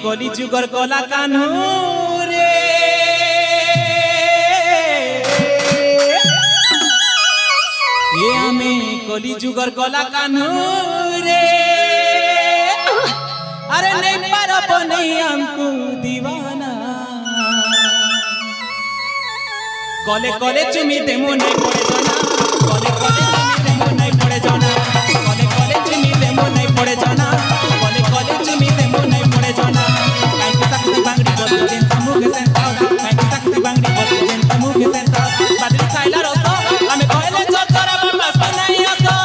কলি যুগর কলা কানু রে এ আমি কলি যুগর কলা কানু রে अरे नहीं पारब नहीं हमको दीवाना कले कले चुमी देमो नहीं पड़े जाना कले कले चुमी देमो नहीं पड़े जाना कले कले चुमी देमो नहीं पड़े जाना कले कले चुमी देमो नहीं पड़े जाना काई के सकती बांगड़ी बस दिन तमु के सेंटा काई के सकती बांगड़ी बस दिन तमु के सेंटा बादली खाइला रसो हमें कहले चचरा बाबा सुनाई आसो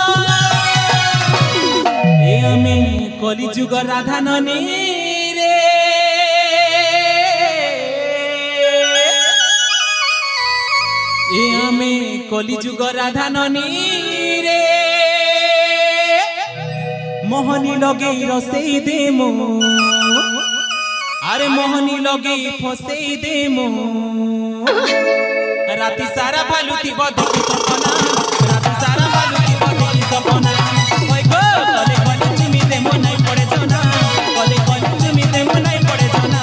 ए हमें कली जुग राधा ननी रे ए हमें कली जुग राधा ननी रे मोहनी लगे रसई देमो अरे मोहनी लगे फसई देमो राती सारा भालुती बदकी सपना राती सारा भालुती बदकी सपना ओय गो कले कले चुमी देमो नहीं पड़े जाना कले कले चुमी देमो नहीं पड़े जाना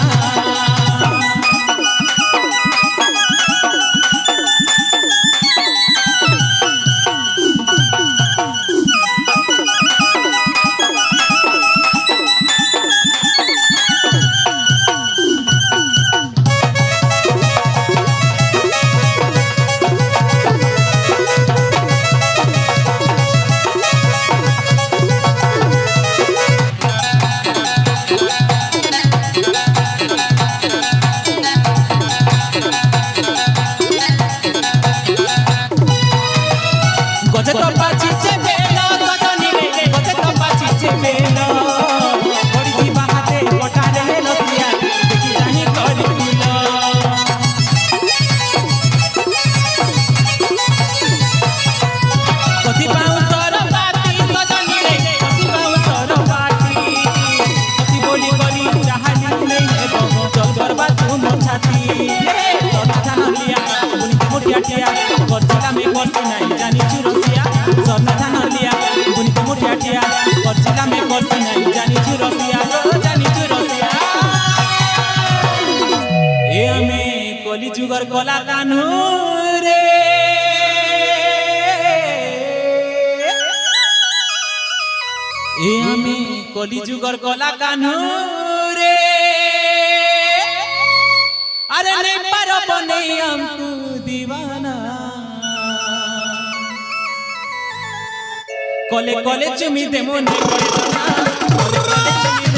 गजे तो पाची चे बेलो सजनी रे गजे तो पाची चे बेलो बड़ी जी बाहाते कोठारे लसिया देखी जानी करी फूलो कसी पाऊ सर बाती सजनी रे कसी पाऊ सर बाती कसी बोली करी चाहली नहीं है बबो चल गरबा तू मोछाती सोना थाना लिया बुनी मोटिया टिया करछला में करसी नहीं जानी चुरसिया सोना थाना लिया बुनी मोटिया टिया करछला में करसी नहीं जानी चुरसिया जानी चुरसिया ए हमें कली जुगर कला कानू रे ए हमें कली जुगर कला कानू रे अरे नहीं पारब नहीं हमको दीवाना कले कले चुमी देमो नहीं पड़े जाना कले कले चुमी